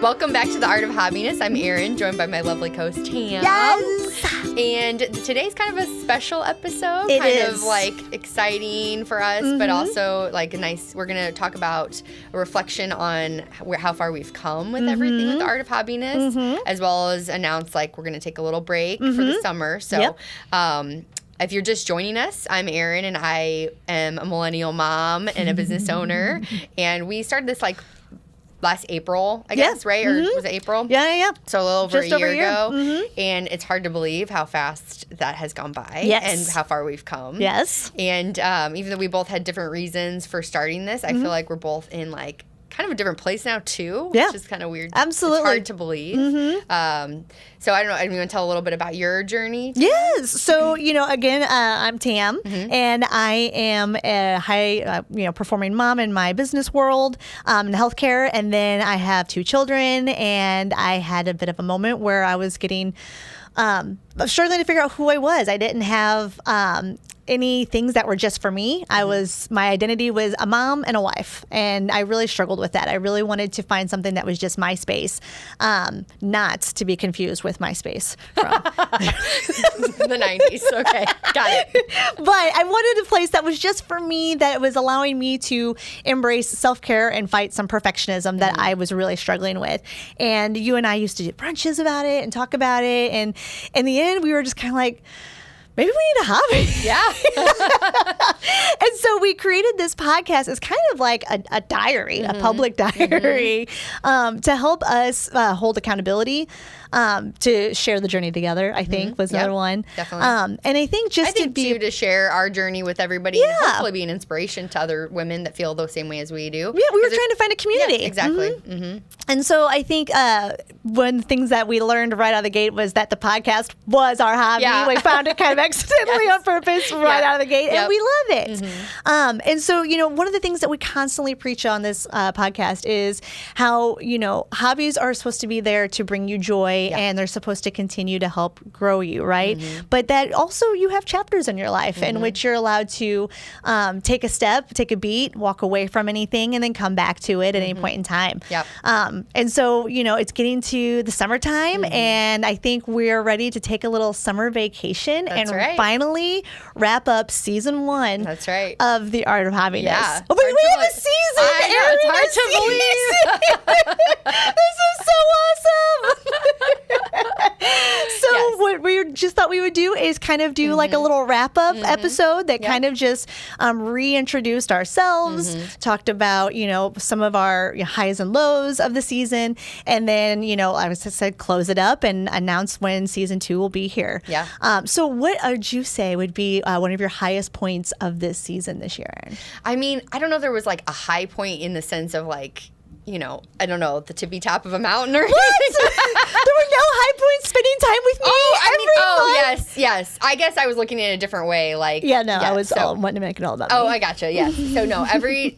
Welcome back to the Art of Hobbyness. I'm Erin, joined by my lovely co-host Tam. Yes! And today's kind of a special episode. It kind is. of like exciting for us, but also like a nice, we're going to talk about a reflection on how far we've come with everything with the Art of Hobbyness, as well as announce like we're going to take a little break for the summer. So, if you're just joining us, I'm Erin, and I am a millennial mom and a business owner. And we started this like last April, I guess, right? Or was it April? Yeah. So a little over Just a over year a year. ago. And it's hard to believe how fast that has gone by Yes. and how far we've come. Yes. And even though we both had different reasons for starting this, I feel like we're both in like kind of a different place now too, Yeah. which is kind of weird. Absolutely. It's hard to believe. So I don't know, I'm going to tell a little bit about your journey. Yes. So, again, I'm Tam, and I am a high, performing mom in my business world, in healthcare. And then I have 2 children, and I had a bit of a moment where I was getting, struggling to figure out who I was. I didn't have, any things that were just for me. My identity was a mom and a wife, and I really struggled with that. I really wanted to find something that was just my space, not to be confused with MySpace from The 90s. Okay. Got it. But I wanted a place that was just for me, that was allowing me to embrace self-care and fight some perfectionism that I was really struggling with. And you and I used to do brunches about it and talk about it, and in the end we were just kind of like, maybe we need a hobby. Yeah. And so we created this podcast as kind of like a diary, a public diary, to help us hold accountability, to share the journey together, I think was another one. Definitely. And I think too, to share our journey with everybody and Yeah. hopefully be an inspiration to other women that feel the same way as we do. Yeah, we were trying to find a community. Yeah, exactly. And so I think one of the things that we learned right out of the gate was that the podcast was our hobby. Yeah. We found it kind of accidentally on purpose right out of the gate, and we love it. And so, one of the things that we constantly preach on this podcast is how, hobbies are supposed to be there to bring you joy, and they're supposed to continue to help grow you, right? But that also you have chapters in your life in which you're allowed to take a step, take a beat, walk away from anything, and then come back to it at any point in time. Yep. And so, it's getting to the summertime, and I think we're ready to take a little summer vacation and finally wrap up season 1 That's right. of the Art of Hobbyness. Yeah. Oh, but we have a season! I know, it's hard to believe. This is so awesome! So what we just thought we would do is kind of do like a little wrap-up episode that kind of just reintroduced ourselves, talked about, some of our highs and lows of the season, and then, I said close it up and announce when season 2 will be here. Yeah. So what would you say would be one of your highest points of this season this year, Erin? I mean, I don't know if there was like a high point in the sense of like, I don't know, the tippy top of a mountain or anything. There were no high points spending time with me. Yes. I guess I was looking at it a different way. Like, I was wanting to make it all about me. I gotcha. Yes. So no,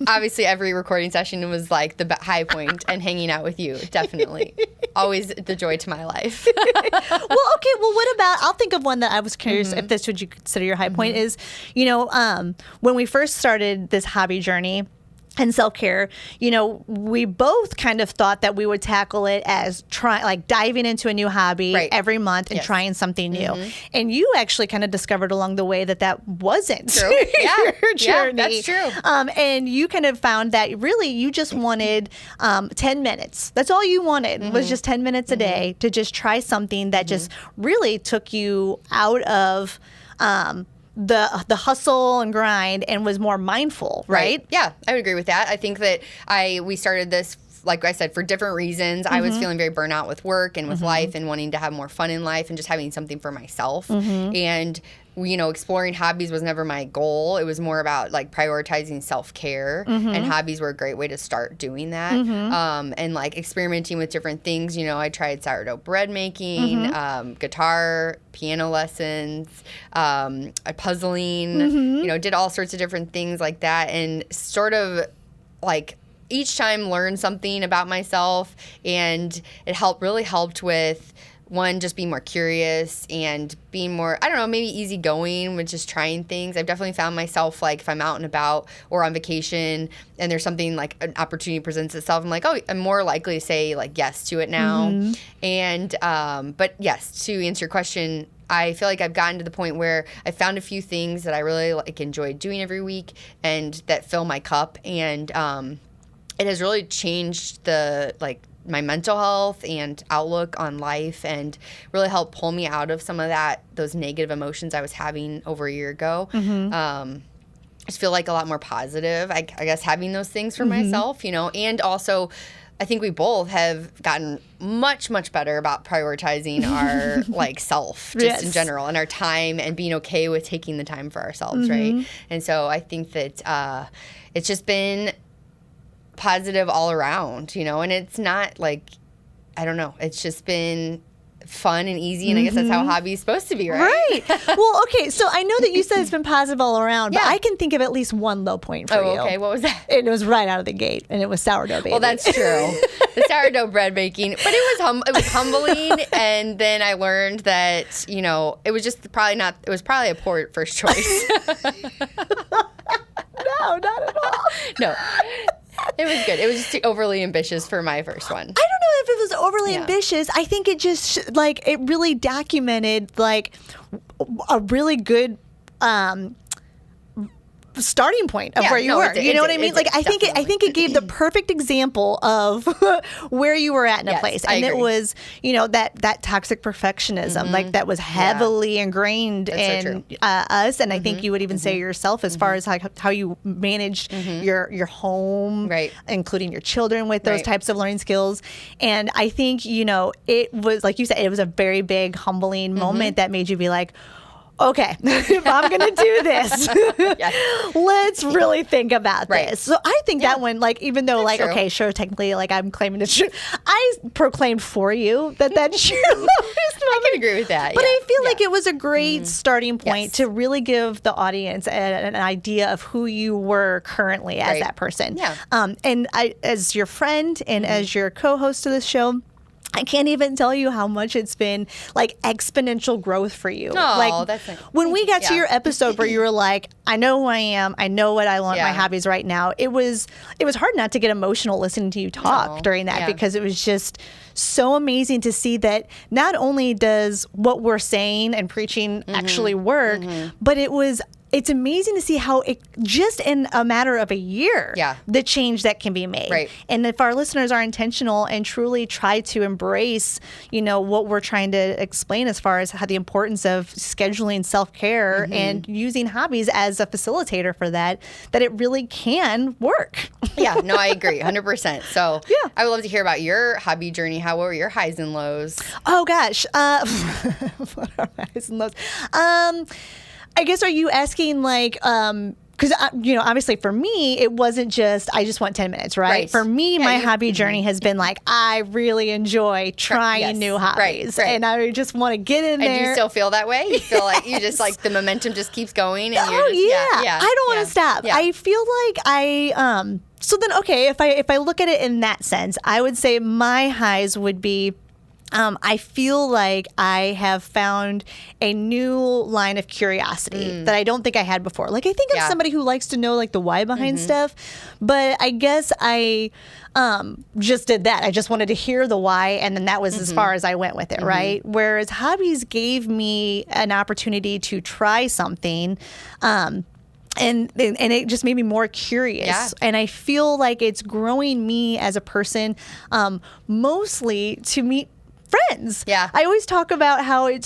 obviously every recording session was like the high point, and hanging out with you, definitely. Always the joy to my life. Well, what about, I'll think of one that I was curious if this would you consider your high point is, when we first started this hobby journey and self-care, we both kind of thought that we would tackle it as diving into a new hobby every month and trying something new. And you actually kind of discovered along the way that wasn't true. your journey. Yeah, that's true. And you kind of found that really you just wanted 10 minutes. That's all you wanted was just 10 minutes a day to just try something that just really took you out of the hustle and grind and was more mindful, right? Yeah, I would agree with that. I think that we started this, like I said, for different reasons. I was feeling very burnt out with work and with life and wanting to have more fun in life and just having something for myself. And exploring hobbies was never my goal. It was more about like prioritizing self-care, and hobbies were a great way to start doing that. And like experimenting with different things. I tried sourdough bread making, guitar, piano lessons, puzzling, did all sorts of different things like that, and sort of like each time learned something about myself, and it really helped with one, just being more curious and being more, I don't know, maybe easygoing with just trying things. I've definitely found myself, like, if I'm out and about or on vacation and there's something, like, an opportunity presents itself, I'm like, oh, I'm more likely to say, like, yes to it now. And, but yes, to answer your question, I feel like I've gotten to the point where I found a few things that I really, like, enjoy doing every week and that fill my cup. And it has really changed my mental health and outlook on life, and really helped pull me out of some of those negative emotions I was having over a year ago. I just feel like a lot more positive, I guess, having those things for myself, and also I think we both have gotten much, much better about prioritizing our like self just in general, and our time, and being okay with taking the time for ourselves, right? And so I think that it's just been positive all around, and it's not like, I don't know, it's just been fun and easy, and I guess that's how hobby is supposed to be, right? Right. Well, okay, so I know that you said it's been positive all around, but I can think of at least one low point for you. Oh, okay, what was that? It was right out of the gate, and it was sourdough baking. Well, that's true. The sourdough bread baking, but it was humbling, and then I learned that, it was just it was probably a poor first choice. No, not at all. No. It was good. It was just overly ambitious for my first one. I don't know if it was overly ambitious. I think it just, it really documented, a really good starting point of where you were. You know what I mean? I think it gave the perfect example of where you were at in a place. And it was, that toxic perfectionism, that was heavily ingrained in us. And I think you would even say yourself, as far as how you managed your home, including your children with those types of learning skills. And I think, it was, like you said, it was a very big, humbling moment that made you be like, okay, if I'm going to do this, let's really think about this. So I think that one, even though, true. Okay, sure, technically, I'm claiming it's true, I proclaimed for you that's true. I can agree with that. But I feel like it was a great starting point to really give the audience an idea of who you were currently as that person. Yeah. And I, as your friend and as your co-host of this show, I can't even tell you how much it's been exponential growth for you. Oh, that's nice. When we got to your episode where you were like, I know who I am, I know what I want my hobbies right now. It was hard not to get emotional listening to you talk during that, because it was just so amazing to see that not only does what we're saying and preaching actually work, but it's amazing to see how it, just in a matter of a year, the change that can be made. Right. And if our listeners are intentional and truly try to embrace, what we're trying to explain as far as how the importance of scheduling self-care and using hobbies as a facilitator for that it really can work. Yeah, no, I agree 100%. So I would love to hear about your hobby journey. What were your highs and lows? Oh gosh. What are my highs and lows? I guess, are you asking because, obviously for me, it wasn't just, I just want 10 minutes, right? For me, my hobby journey has been I really enjoy trying new hobbies. Right. And I just want to get in there. And do you still feel that way? You feel like you just the momentum just keeps going? And I don't want to stop. Yeah. I feel like so then, okay, if I look at it in that sense, I would say my highs would be, I feel like I have found a new line of curiosity that I don't think I had before. I think I'm somebody who likes to know the why behind stuff, but I guess I just did that. I just wanted to hear the why, and then that was as far as I went with it, right? Whereas hobbies gave me an opportunity to try something, and it just made me more curious. And I feel like it's growing me as a person, mostly to meet friends. Yeah. I always talk about how I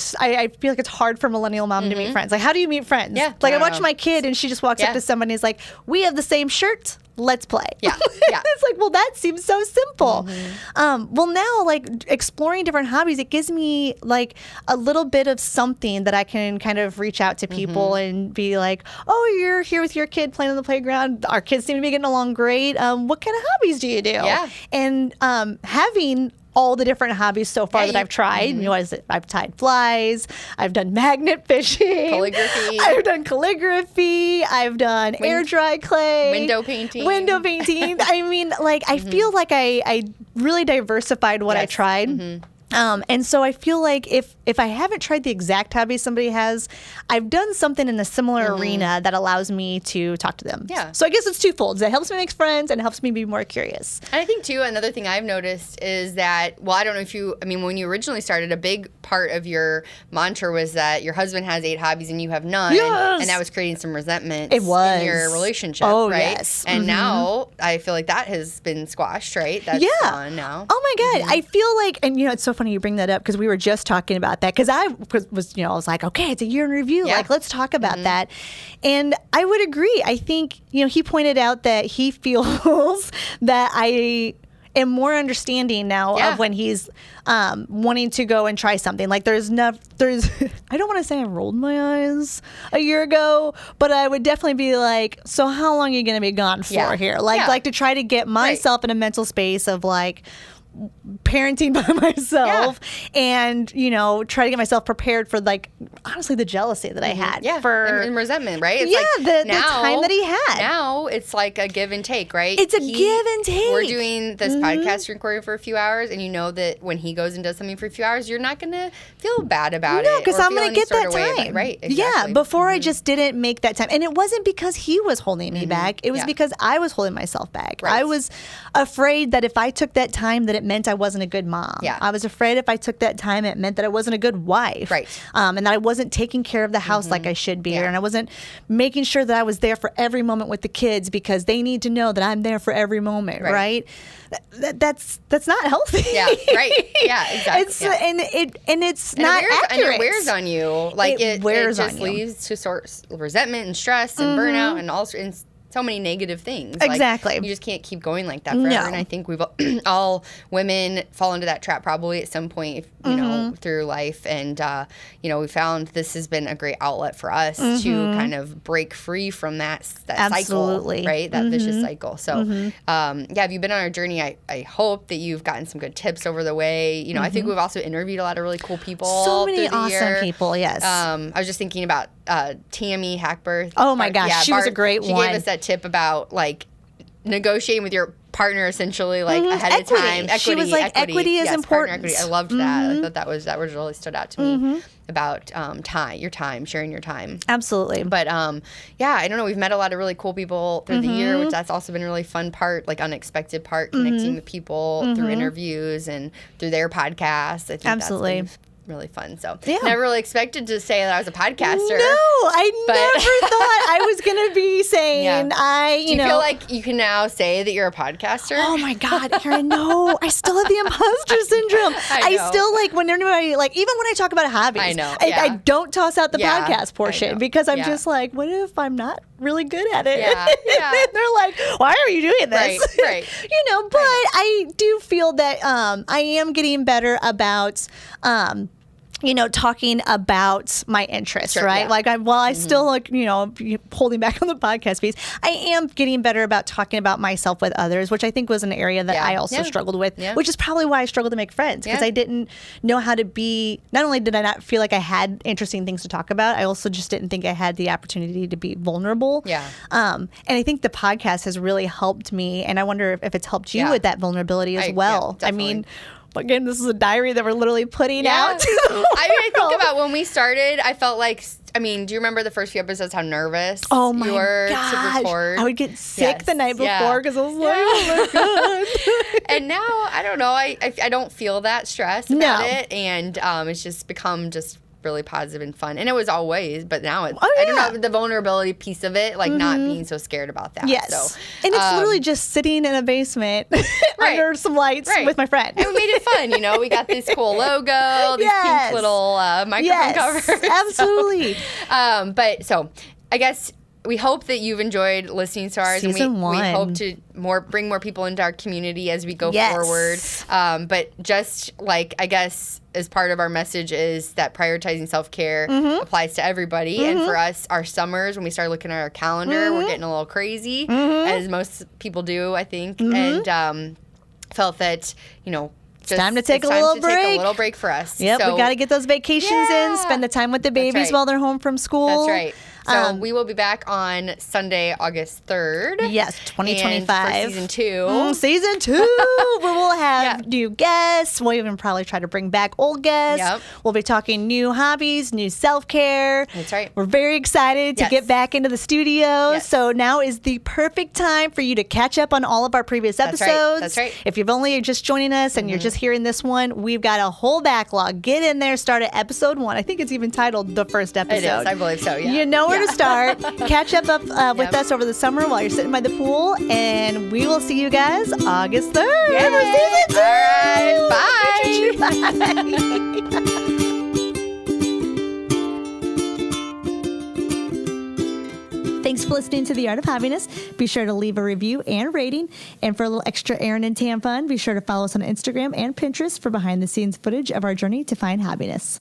feel like it's hard for millennial mom to meet friends. How do you meet friends? Yeah. I watch my kid and she just walks up to somebody and is like, we have the same shirt. Let's play. Yeah. It's well, that seems so simple. Well, now, exploring different hobbies, it gives me a little bit of something that I can kind of reach out to people and be like, oh, you're here with your kid playing on the playground. Our kids seem to be getting along great. What kind of hobbies do you do? Yeah. And having all the different hobbies so far that I've tried. I've tied flies. I've done magnet fishing. Calligraphy. I've done calligraphy. I've done air dry clay. Window painting. I mean, I feel like I really diversified what I tried. And so I feel like if I haven't tried the exact hobby somebody has, I've done something in a similar arena that allows me to talk to them. Yeah. So I guess it's twofold. It helps me make friends and it helps me be more curious. And I think, too, another thing I've noticed is that, well, I don't know if you, I mean, when you originally started, a big part of your mantra was that your husband has 8 hobbies and you have none. Yes. And that was creating some resentment in your relationship, oh, right? Yes. And now I feel like that has been squashed, right? That's gone now. Oh, my God. I feel like, and, it's so funny you bring that up because we were just talking about that because I was, I was like, okay, it's a year in review. Yeah. Like, let's talk about that. And I would agree. I think, he pointed out that he feels that I am more understanding now of when he's wanting to go and try something. Like I don't want to say I rolled my eyes a year ago, but I would definitely be like, so how long are you going to be gone for here? Like to try to get myself in a mental space of like, parenting by myself and try to get myself prepared for like honestly the jealousy that I had for and resentment, right? It's the time that he had. Now it's like a give and take, right? It's a give and take. We're doing this podcast recording for a few hours, and that when he goes and does something for a few hours, you're not gonna feel bad about it. No, because I'm gonna get that time, right? Exactly. Yeah, before I just didn't make that time, and it wasn't because he was holding me back. It was because I was holding myself back. Right. I was afraid that if I took that time, that it meant I wasn't a good mom. Yeah. I was afraid if I took that time, it meant that I wasn't a good wife. Right. And that I wasn't taking care of the house like I should be. And I wasn't making sure that I was there for every moment with the kids because they need to know that I'm there for every moment. Right. That's not healthy. Yeah. Right. Yeah. Exactly. And it's not accurate. And it wears on you. Like it just on you. leads to resentment and stress and burnout and also so many negative things. Exactly. Like, you just can't keep going like that forever. No. And I think we've all women fall into that trap probably at some point, through life. And, we found this has been a great outlet for us to kind of break free from that cycle, right? That vicious cycle. So, have you been on our journey? I hope that you've gotten some good tips over the way. I think we've also interviewed a lot of really cool people. So many awesome year. people, yes. I was just thinking about Tammy Hackberth. Oh my gosh, she was a great one. She gave us that tip about like negotiating with your partner essentially like ahead of time. Equity. She was like equity is important. Equity. I loved that. I thought that really stood out to me about sharing your time. Absolutely. But I don't know. We've met a lot of really cool people through the year, which that's also been a really fun part, like unexpected part, connecting with people through interviews and through their podcasts. I think absolutely. That's been really fun. So never really expected to say that I was a podcaster. No, I never thought I was going to be saying Do you feel like you can now say that you're a podcaster? Oh my God, Erin, no. I still have the imposter syndrome. I still when everybody even when I talk about a hobby, I don't toss out the podcast portion because I'm just like, what if I'm not really good at it? Yeah. They're like, why are you doing this? Right. But I do feel that I am getting better about talking about my interests, right? Yeah. Like I still holding back on the podcast piece, I am getting better about talking about myself with others, which I think was an area that I also struggled with, which is probably why I struggled to make friends because I didn't know how to be, not only did I not feel like I had interesting things to talk about, I also just didn't think I had the opportunity to be vulnerable. Yeah. And I think the podcast has really helped me, and I wonder if it's helped you with that vulnerability as well. Yeah, I mean, again, this is a diary that we're literally putting out. I think about when we started, I felt like, do you remember the first few episodes, how nervous you were to record? I would get sick the night before because I was like, oh my God. And now, I don't know, I don't feel that stress about it. And it's just become just really positive and fun. And it was always, but now it's, I don't know, the vulnerability piece of it, like not being so scared about that. Yes. So, and it's literally just sitting in a basement under some lights with my friend. And we made it fun, we got this cool logo, these pink little microphone covers. Absolutely. But so I guess we hope that you've enjoyed listening to ours. Season 1. We hope to bring more people into our community as we go forward. But just I guess as part of our message is that prioritizing self-care applies to everybody. And for us, our summers, when we started looking at our calendar, we're getting a little crazy, as most people do, I think. And felt that, it's time to take a little break for us. Yep, so, we got to get those vacations in, spend the time with the babies while they're home from school. That's right. So we will be back on Sunday, August 3rd. Yes, 2025. And for season 2. Season 2, where we'll have new guests. We'll even probably try to bring back old guests. Yep. We'll be talking new hobbies, new self-care. That's right. We're very excited to get back into the studio. Yes. So now is the perfect time for you to catch up on all of our previous episodes. That's right. If you've only just joining us and you're just hearing this one, we've got a whole backlog. Get in there, start at episode 1. I think it's even titled The First Episode. It is, I believe so, yeah. You know where to start. Catch up with us over the summer while you're sitting by the pool, and we will see you guys August 3rd. Yay. For season 2. All right, bye. Bye. Thanks for listening to The Art of Hobbyness. Be sure to leave a review and rating. And for a little extra Erin and Tam fun, be sure to follow us on Instagram and Pinterest for behind-the-scenes footage of our journey to find hobbiness.